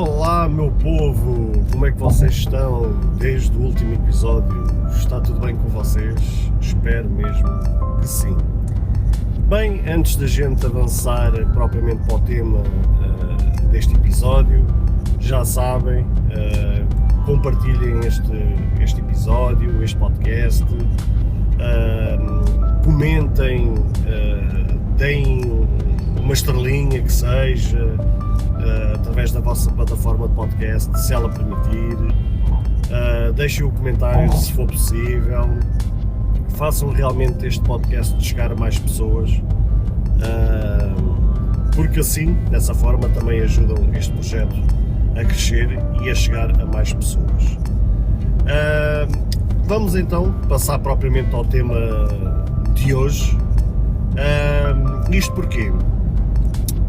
Olá, meu povo! Como é que vocês estão desde o último episódio? Está tudo bem com vocês? Espero mesmo que sim. Bem, antes da gente avançar propriamente para o tema deste episódio, já sabem, compartilhem este episódio, este podcast, comentem, deem uma estrelinha que seja, através da vossa plataforma de podcast, se ela permitir, deixem o comentário se for possível, façam realmente este podcast chegar a mais pessoas, porque assim, dessa forma, também ajudam este projeto a crescer e a chegar a mais pessoas. Vamos então passar propriamente ao tema de hoje. Isto porquê?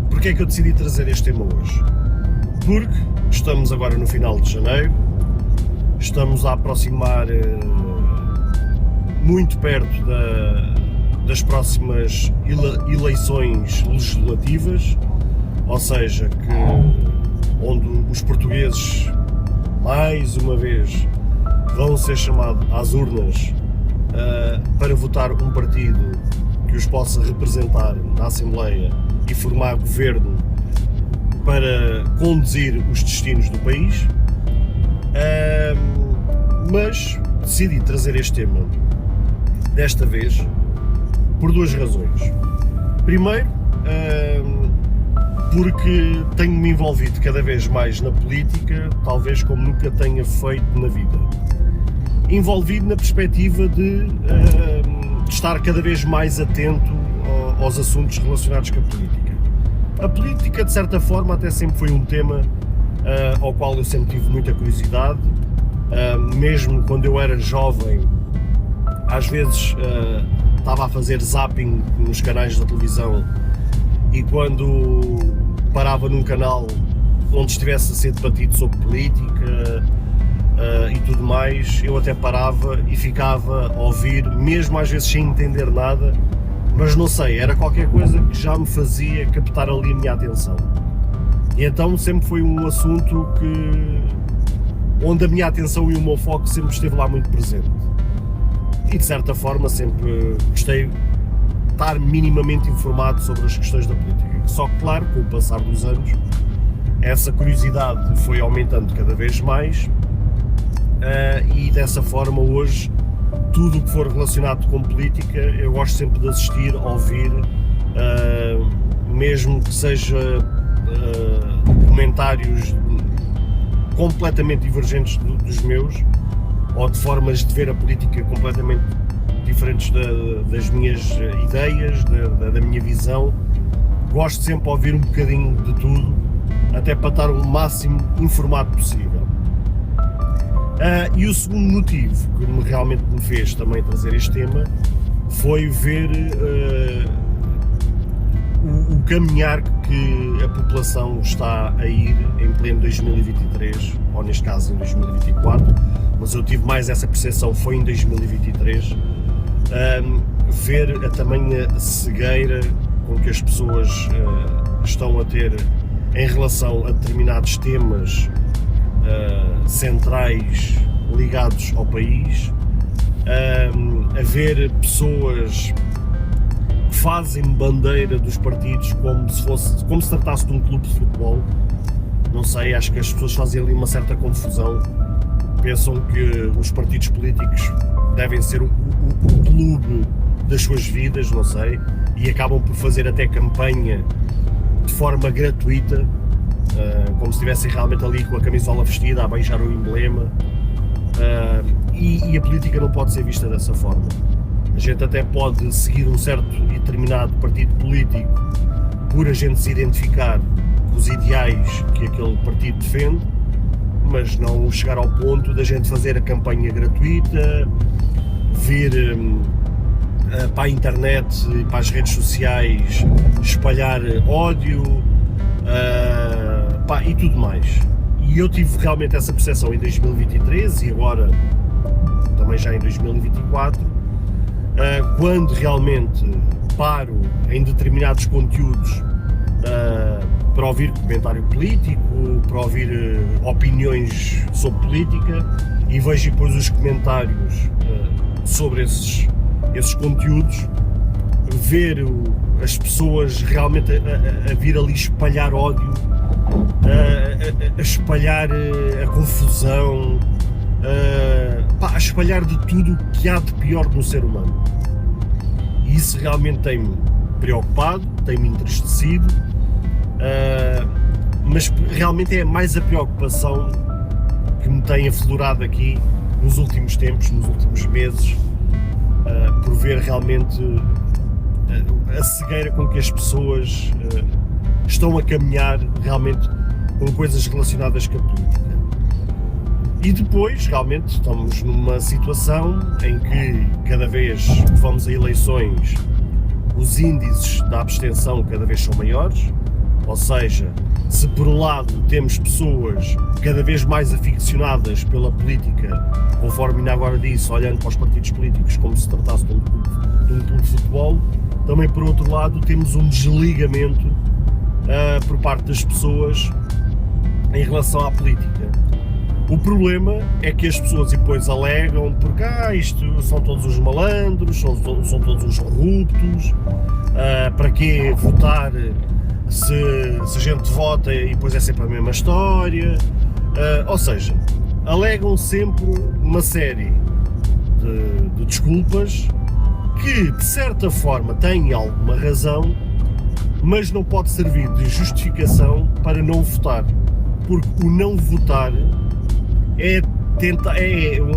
Porque é que eu decidi trazer este tema hoje? Porque estamos agora no final de janeiro, estamos a aproximar muito perto das próximas eleições legislativas, ou seja, onde os portugueses, mais uma vez, vão ser chamados às urnas para votar um partido que os possa representar na Assembleia e formar governo para conduzir os destinos do país, mas decidi trazer este tema desta vez por duas razões. Primeiro, porque tenho-me envolvido cada vez mais na política, talvez como nunca tenha feito na vida. Envolvido na perspectiva de estar cada vez mais atento aos assuntos relacionados com a política. A política, de certa forma, até sempre foi um tema ao qual eu sempre tive muita curiosidade, mesmo quando eu era jovem, às vezes estava a fazer zapping nos canais da televisão e quando parava num canal onde estivesse a ser debatido sobre política e tudo mais, eu até parava e ficava a ouvir, mesmo às vezes sem entender nada, mas não sei, era qualquer coisa que já me fazia captar ali a minha atenção. E então sempre foi um assunto onde a minha atenção e o meu foco sempre esteve lá muito presente. E de certa forma sempre gostei de estar minimamente informado sobre as questões da política. Só que claro, com o passar dos anos, essa curiosidade foi aumentando cada vez mais e dessa forma hoje tudo o que for relacionado com política eu gosto sempre de assistir, ouvir, mesmo que seja comentários completamente divergentes dos meus, ou de formas de ver a política completamente diferentes das minhas ideias, da minha visão. Gosto sempre de ouvir um bocadinho de tudo, até para estar o máximo informado possível. E o segundo motivo que realmente me fez também trazer este tema foi ver o caminhar que a população está a ir em pleno 2023, ou neste caso em 2024, mas eu tive mais essa percepção, foi em 2023, ver a tamanha cegueira com que as pessoas estão a ter em relação a determinados temas centrais ligados ao país, a ver pessoas que fazem bandeira dos partidos como se tratasse de um clube de futebol. Não sei, acho que as pessoas fazem ali uma certa confusão, pensam que os partidos políticos devem ser o clube das suas vidas, não sei, e acabam por fazer até campanha de forma gratuita, como se estivessem realmente ali com a camisola vestida a beijar o emblema, e a política não pode ser vista dessa forma. A gente até pode seguir um certo e determinado partido político por a gente se identificar com os ideais que aquele partido defende, mas não chegar ao ponto da gente fazer a campanha gratuita, vir para a internet e para as redes sociais espalhar ódio e tudo mais. E eu tive realmente essa percepção em 2023 e agora também já em 2024, quando realmente paro em determinados conteúdos para ouvir comentário político, para ouvir opiniões sobre política, e vejo depois os comentários sobre esses conteúdos, ver as pessoas realmente a vir ali espalhar ódio, a espalhar a confusão, a espalhar de tudo o que há de pior no ser humano. E isso realmente tem-me preocupado, tem-me entristecido, mas realmente é mais a preocupação que me tem aflorado aqui nos últimos tempos, nos últimos meses, por ver realmente a cegueira com que as pessoas estão a caminhar realmente com coisas relacionadas com a política. E depois, realmente, estamos numa situação em que cada vez que vamos a eleições, os índices da abstenção cada vez são maiores, ou seja, se por um lado temos pessoas cada vez mais aficionadas pela política, conforme ainda agora disse, olhando para os partidos políticos como se tratasse de um clube de futebol, também por outro lado temos um desligamento por parte das pessoas em relação à política. O problema é que as pessoas depois alegam porque isto são todos os malandros, são todos os corruptos, para que votar se a gente vota e depois é sempre a mesma história, ou seja, alegam sempre uma série de desculpas que de certa forma têm alguma razão, mas não pode servir de justificação para não votar, porque o não votar é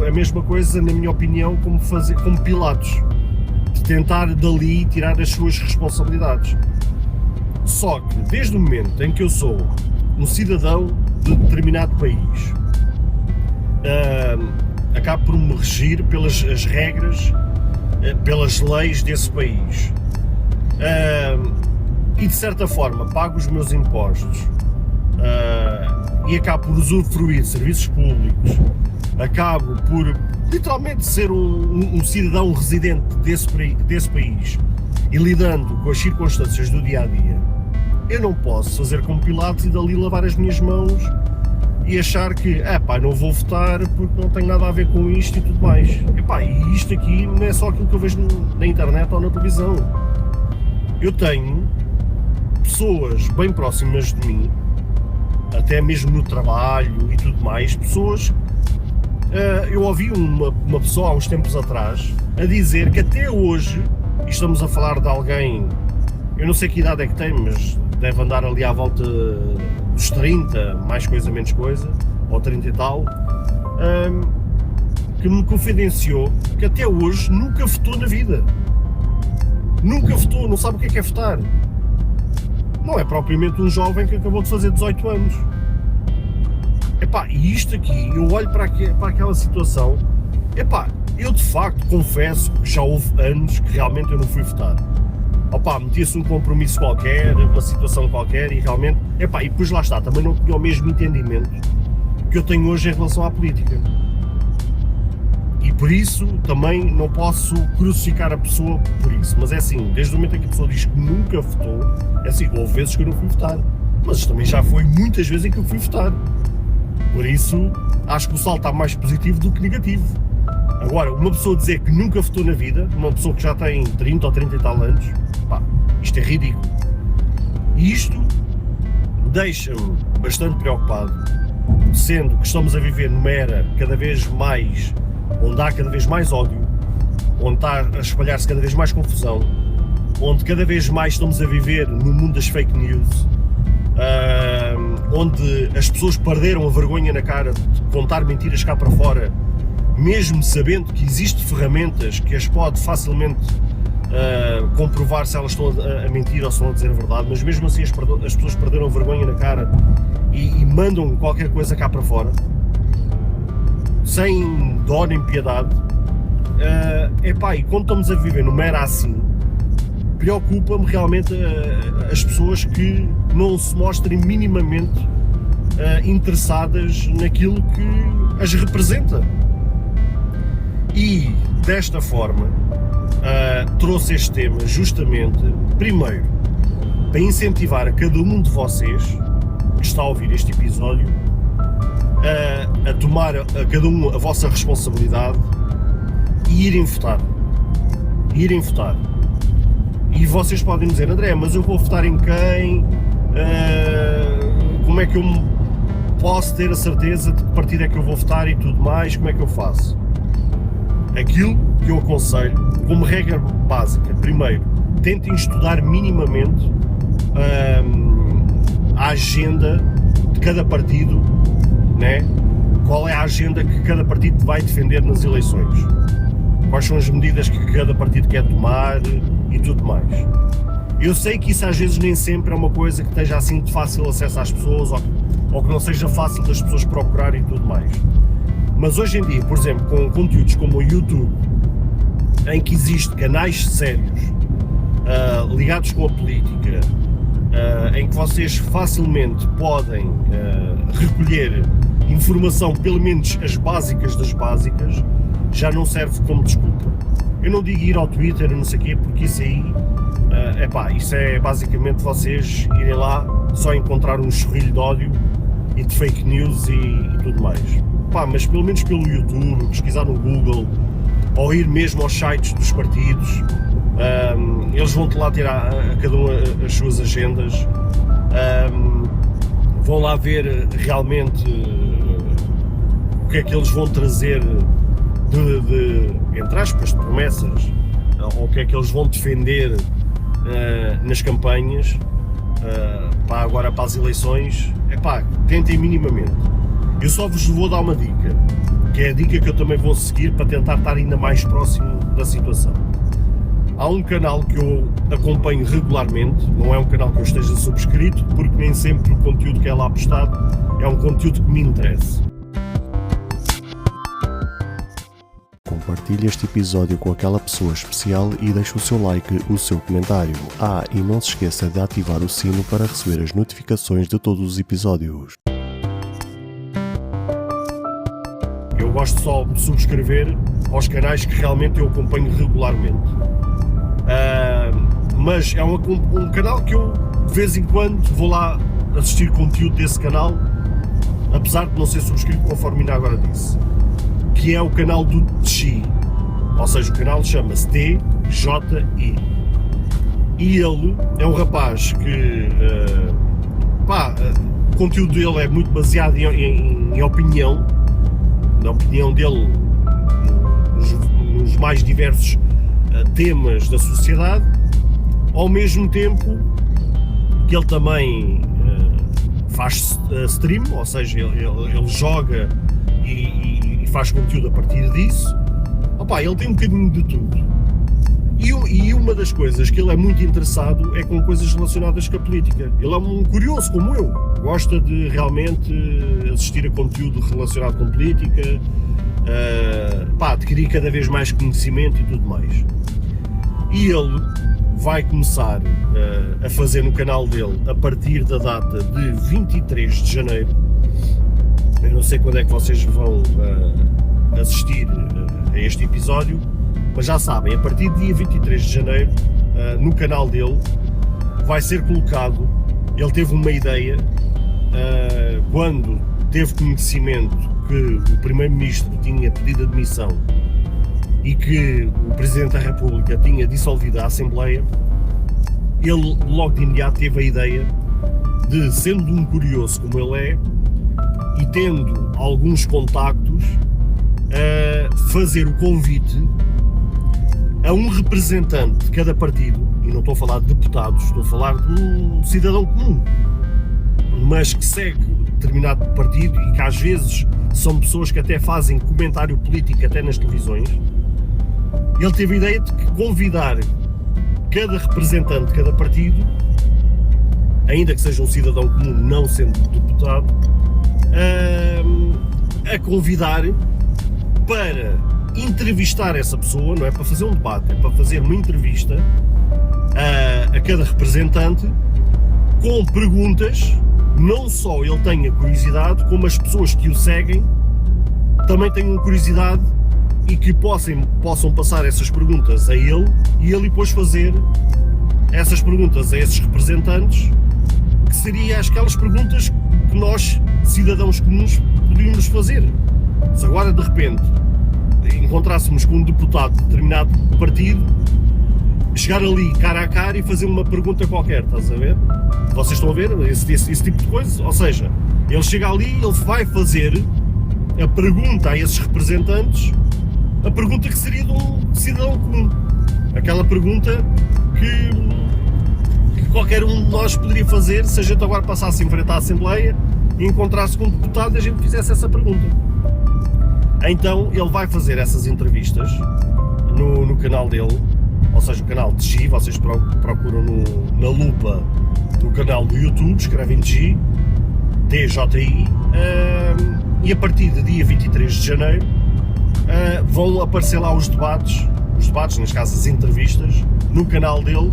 a mesma coisa, na minha opinião, como Pilatos, de tentar dali tirar as suas responsabilidades. Só que desde o momento em que eu sou um cidadão de determinado país, acabo por me regir pelas as regras, pelas leis desse país, e de certa forma pago os meus impostos, e acabo por usufruir de serviços públicos, acabo por literalmente ser um cidadão residente desse país e lidando com as circunstâncias do dia-a-dia, eu não posso fazer como Pilatos e dali lavar as minhas mãos e achar que, não vou votar porque não tem nada a ver com isto e tudo mais. E isto aqui não é só aquilo que eu vejo na internet ou na televisão. Eu tenho pessoas bem próximas de mim, até mesmo no trabalho e tudo mais, pessoas, eu ouvi uma pessoa há uns tempos atrás a dizer que até hoje, e estamos a falar de alguém, eu não sei que idade é que tem, mas deve andar ali à volta dos 30, mais coisa, menos coisa, ou 30 e tal, que me confidenciou que até hoje nunca votou na vida. Nunca votou, não sabe o que é votar. Não é propriamente um jovem que acabou de fazer 18 anos. E isto aqui, eu olho para aquela situação, eu de facto confesso que já houve anos que realmente eu não fui votar. Metia-se um compromisso qualquer, uma situação qualquer e realmente, e depois lá está, também não tinha o mesmo entendimento que eu tenho hoje em relação à política. E por isso também não posso crucificar a pessoa por isso, mas é assim, desde o momento em que a pessoa diz que nunca votou, é assim, houve vezes que eu não fui votar, mas também já foi muitas vezes em que eu fui votar. Por isso, acho que o saldo está mais positivo do que negativo. Agora, uma pessoa dizer que nunca votou na vida, uma pessoa que já tem 30 ou 30 e tal anos, isto é ridículo. E isto deixa-me bastante preocupado, sendo que estamos a viver numa era cada vez mais, onde há cada vez mais ódio, onde está a espalhar-se cada vez mais confusão, onde cada vez mais estamos a viver no mundo das fake news, onde as pessoas perderam a vergonha na cara de contar mentiras cá para fora, mesmo sabendo que existem ferramentas que as pode facilmente comprovar se elas estão a mentir ou se estão a dizer a verdade, mas mesmo assim as pessoas perderam a vergonha na cara e mandam qualquer coisa cá para fora, sem dó nem piedade. E quando estamos a viver numa era assim, preocupa-me realmente as pessoas que não se mostrem minimamente interessadas naquilo que as representa. E desta forma trouxe este tema justamente, primeiro, para incentivar a cada um de vocês que está a ouvir este episódio a tomar a cada um a vossa responsabilidade e irem votar. E vocês podem dizer: André, mas eu vou votar em quem? Como é que eu posso ter a certeza de que partido é que eu vou votar e tudo mais? Como é que eu faço? Aquilo que eu aconselho, como regra básica: primeiro, tentem estudar minimamente a agenda de cada partido, né? Qual é a agenda que cada partido vai defender nas eleições, quais são as medidas que cada partido quer tomar e tudo mais. Eu sei que isso às vezes nem sempre é uma coisa que esteja assim de fácil acesso às pessoas, ou que não seja fácil das pessoas procurarem e tudo mais, mas hoje em dia, por exemplo, com conteúdos como o YouTube, em que existem canais sérios ligados com a política, em que vocês facilmente podem recolher informação, pelo menos as básicas das básicas, já não serve como desculpa. Eu não digo ir ao Twitter, não sei o quê, porque isso aí, isso é basicamente vocês irem lá só encontrar um chorrilho de ódio e de fake news e tudo mais. Mas pelo menos pelo YouTube, pesquisar no Google, ou ir mesmo aos sites dos partidos, eles vão-te lá ter a cada um as suas agendas, vão lá ver realmente o que é que eles vão trazer de entre aspas, de promessas, ou o que é que eles vão defender nas campanhas, agora para as eleições. Tentem minimamente. Eu só vos vou dar uma dica, que é a dica que eu também vou seguir para tentar estar ainda mais próximo da situação. Há um canal que eu acompanho regularmente, não é um canal que eu esteja subscrito, porque nem sempre o conteúdo que é lá postado é um conteúdo que me interessa. Compartilhe este episódio com aquela pessoa especial e deixe o seu like, o seu comentário. E não se esqueça de ativar o sino para receber as notificações de todos os episódios. Eu gosto só de subscrever aos canais que realmente eu acompanho regularmente. Mas é um canal que eu de vez em quando vou lá assistir conteúdo desse canal, apesar de não ser subscrito, conforme ainda agora disse, que é o canal do TGI, ou seja, o canal chama-se TJI, e ele é um rapaz que o conteúdo dele é muito baseado em opinião, na opinião dele nos mais diversos temas da sociedade, ao mesmo tempo que ele também faz stream, ou seja, ele joga e faz conteúdo a partir disso. Ele tem um bocadinho de tudo. E uma das coisas que ele é muito interessado é com coisas relacionadas com a política. Ele é um curioso como eu, gosta de realmente assistir a conteúdo relacionado com política, adquirir cada vez mais conhecimento e tudo mais. E ele vai começar a fazer no canal dele, a partir da data de 23 de janeiro, eu não sei quando é que vocês vão assistir a este episódio, mas já sabem, a partir do dia 23 de janeiro, no canal dele, vai ser colocado, ele teve uma ideia, quando teve conhecimento que o Primeiro-Ministro tinha pedido admissão e que o Presidente da República tinha dissolvido a Assembleia, ele logo de imediato teve a ideia de, sendo um curioso como ele é, e tendo alguns contactos, fazer o convite a um representante de cada partido, e não estou a falar de deputados, estou a falar de um cidadão comum, mas que segue determinado partido e que às vezes são pessoas que até fazem comentário político até nas televisões. Ele teve a ideia de convidar cada representante de cada partido, ainda que seja um cidadão comum não sendo deputado, a convidar para entrevistar essa pessoa, não é para fazer um debate, é para fazer uma entrevista a cada representante com perguntas. Não só ele tem a curiosidade, como as pessoas que o seguem também tenham curiosidade e que possam passar essas perguntas a ele e ele depois fazer essas perguntas a esses representantes, que seriam aquelas perguntas que nós, cidadãos comuns, podíamos fazer. Se agora, de repente, encontrássemos com um deputado de determinado partido, chegar ali cara a cara e fazer uma pergunta qualquer, estás a ver? Vocês estão a ver esse tipo de coisa? Ou seja, ele chega ali e ele vai fazer a pergunta a esses representantes, a pergunta que seria de um cidadão comum. Aquela pergunta que qualquer um de nós poderia fazer se a gente agora passasse em frente à Assembleia e encontrasse com um deputado e a gente fizesse essa pergunta. Então ele vai fazer essas entrevistas no canal dele, ou seja, o canal de G, vocês procuram na lupa no canal do YouTube, escrevem G, DJI, e a partir do dia 23 de janeiro vão aparecer lá os debates, nas casas as entrevistas, no canal dele,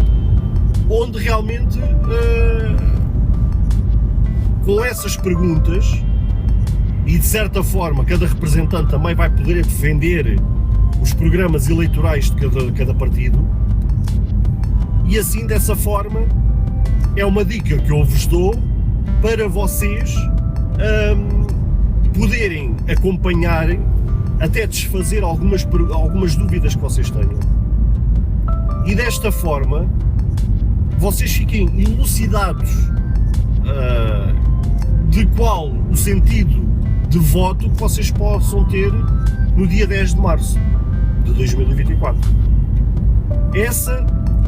onde realmente com essas perguntas, e de certa forma cada representante também vai poder defender os programas eleitorais de cada partido, e assim, dessa forma, é uma dica que eu vos dou para vocês poderem acompanhar, até desfazer algumas dúvidas que vocês tenham. E desta forma, vocês fiquem elucidados de qual o sentido de voto que vocês possam ter no dia 10 de março de 2024.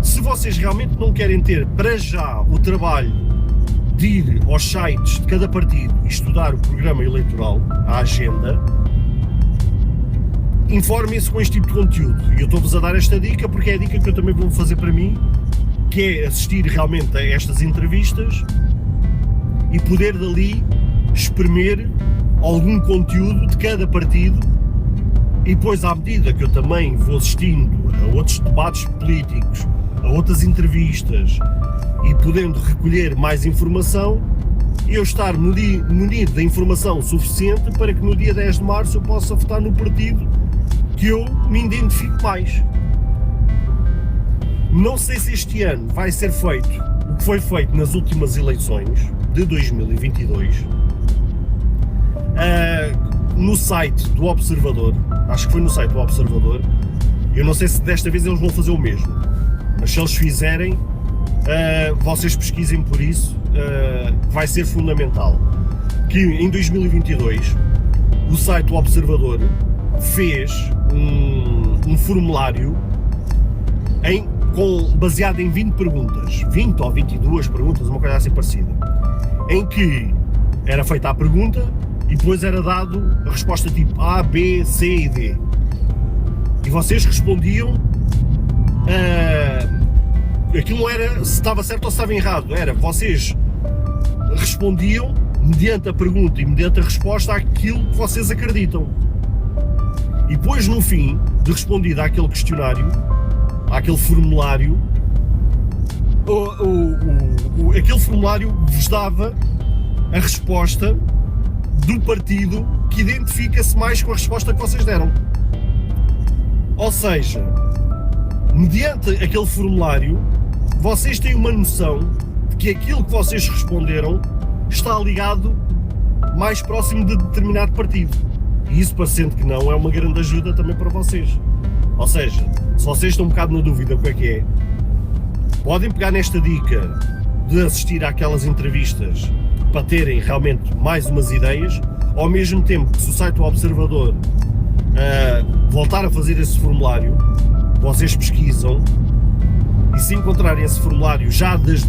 Se vocês realmente não querem ter para já o trabalho de ir aos sites de cada partido e estudar o programa eleitoral, a agenda, informem-se com este tipo de conteúdo. E eu estou-vos a dar esta dica porque é a dica que eu também vou fazer para mim, que é assistir realmente a estas entrevistas e poder dali espremer algum conteúdo de cada partido, e depois, à medida que eu também vou assistindo a outros debates políticos, a outras entrevistas e podendo recolher mais informação, eu estar munido da informação suficiente para que no dia 10 de março eu possa votar no partido que eu me identifico mais. Não sei se este ano vai ser feito o que foi feito nas últimas eleições de 2022, no site do Observador, acho que foi no site do Observador. Eu não sei se desta vez eles vão fazer o mesmo, mas se eles fizerem, vocês pesquisem por isso, vai ser fundamental. Que em 2022 o site do Observador fez um formulário baseado em 20 perguntas, 20 ou 22 perguntas, uma coisa assim parecida, em que era feita a pergunta e depois era dado a resposta tipo A, B, C e D. E vocês respondiam, aquilo não era se estava certo ou se estava errado, vocês respondiam mediante a pergunta e mediante a resposta àquilo que vocês acreditam. E depois, no fim de respondido àquele questionário, àquele formulário, aquele formulário vos dava a resposta do partido que identifica-se mais com a resposta que vocês deram. Ou seja, mediante aquele formulário, vocês têm uma noção de que aquilo que vocês responderam está ligado mais próximo de determinado partido. E isso, parecendo que não, é uma grande ajuda também para vocês. Ou seja, se vocês estão um bocado na dúvida o que é, podem pegar nesta dica de assistir àquelas entrevistas para terem realmente mais umas ideias, ao mesmo tempo que se o site do Observador voltar a fazer esse formulário, vocês pesquisam, e se encontrarem esse formulário já das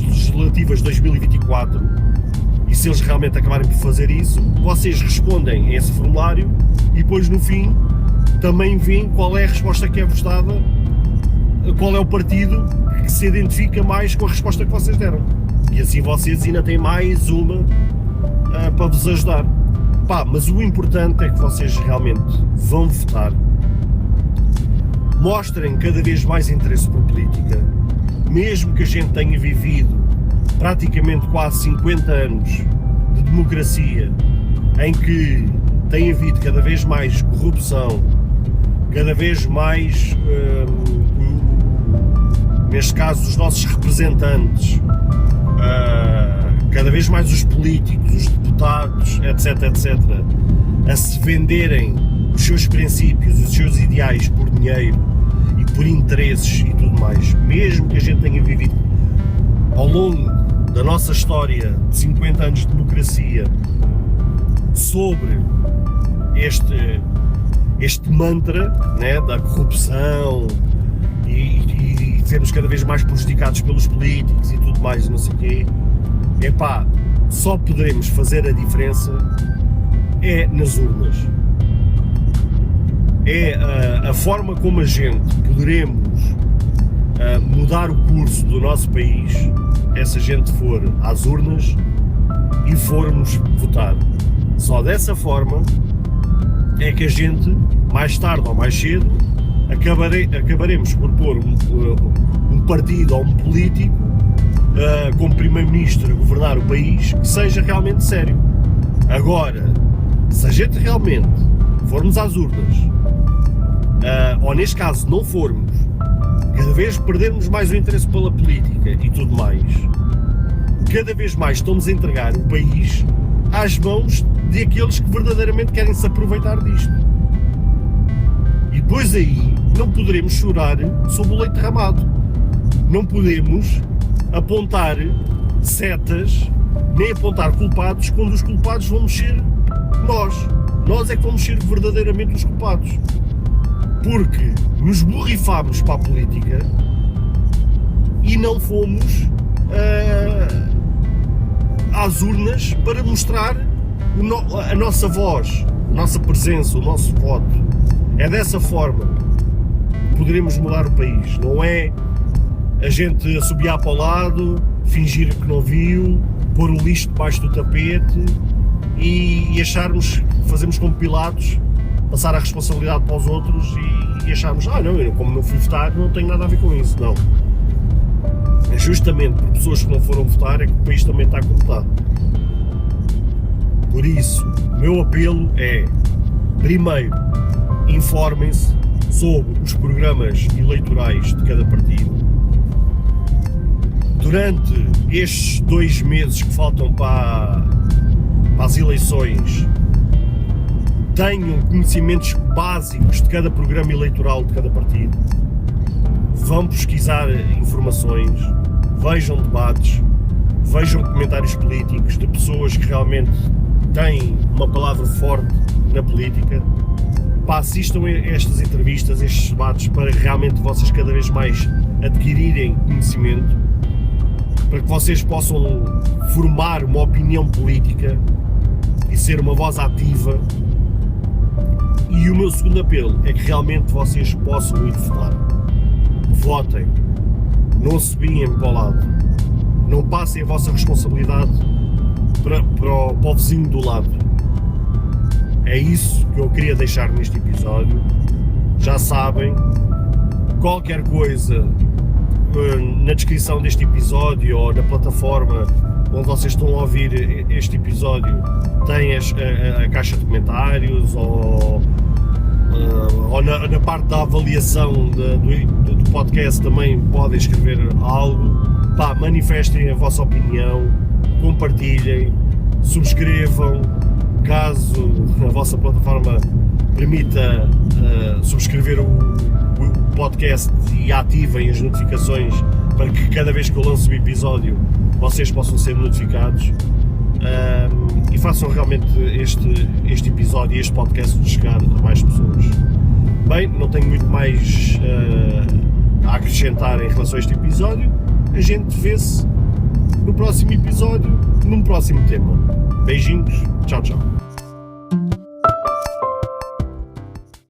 legislativas de 2024, e se eles realmente acabarem por fazer isso, vocês respondem a esse formulário e depois no fim também veem qual é a resposta que é vos dada, qual é o partido que se identifica mais com a resposta que vocês deram. E assim vocês ainda têm mais uma para vos ajudar. Mas o importante é que vocês realmente vão votar, mostrem cada vez mais interesse por política, mesmo que a gente tenha vivido praticamente quase 50 anos de democracia, em que tem havido cada vez mais corrupção, cada vez mais neste caso os nossos representantes, cada vez mais os políticos, os deputados, etc, a se venderem os seus princípios, os seus ideais por dinheiro e por interesses e tudo mais, mesmo que a gente tenha vivido ao longo da nossa história de 50 anos de democracia sobre este mantra, né, da corrupção e sermos cada vez mais prejudicados pelos políticos e tudo mais, não sei o quê, só poderemos fazer a diferença nas urnas. É a forma como a gente poderemos mudar o curso do nosso país é se a gente for às urnas e formos votar. Só dessa forma é que a gente, mais tarde ou mais cedo, acabaremos por pôr um partido ou um político como primeiro-ministro a governar o país que seja realmente sério. Agora, se a gente realmente formos às urnas, ou neste caso não formos, cada vez perdermos mais o interesse pela política e tudo mais, cada vez mais estamos a entregar o país às mãos de aqueles que verdadeiramente querem se aproveitar disto. E depois aí não poderemos chorar sobre o leite derramado. Não podemos apontar setas, nem apontar culpados, quando os culpados vamos ser nós. Nós é que vamos ser verdadeiramente os culpados. Porque nos borrifámos para a política e não fomos às urnas para mostrar a nossa voz, a nossa presença, o nosso voto. É dessa forma que poderemos mudar o país. Não é a gente assobiar para o lado, fingir que não viu, pôr o lixo debaixo do tapete e acharmos que fazemos como Pilatos, passar a responsabilidade para os outros e acharmos, não, eu como não fui votar não tenho nada a ver com isso. Não. É justamente por pessoas que não foram votar é que o país também está como está. Por isso, o meu apelo é, primeiro, informem-se sobre os programas eleitorais de cada partido. Durante estes 2 meses que faltam para as eleições, tenham conhecimentos básicos de cada programa eleitoral de cada partido. Vão pesquisar informações, vejam debates, vejam comentários políticos de pessoas que realmente têm uma palavra forte na política. Assistam a estas entrevistas, estes debates, para realmente vocês cada vez mais adquirirem conhecimento, para que vocês possam formar uma opinião política e ser uma voz ativa. E o meu segundo apelo é que realmente vocês possam ir votar. Votem, não se viem para o lado, não passem a vossa responsabilidade para o vizinho do lado. É isso que eu queria deixar neste episódio. Já sabem, qualquer coisa na descrição deste episódio ou na plataforma onde vocês estão a ouvir este episódio tem a caixa de comentários ou na parte da avaliação do podcast também podem escrever algo. Manifestem a vossa opinião, compartilhem, subscrevam, caso a vossa plataforma permita subscrever o podcast e ativem as notificações para que cada vez que eu lanço um episódio vocês possam ser notificados, e façam realmente este episódio e este podcast chegar a mais pessoas. Bem, não tenho muito mais a acrescentar em relação a este episódio. A gente vê-se no próximo episódio, num próximo tema. Beijinhos, tchau, tchau.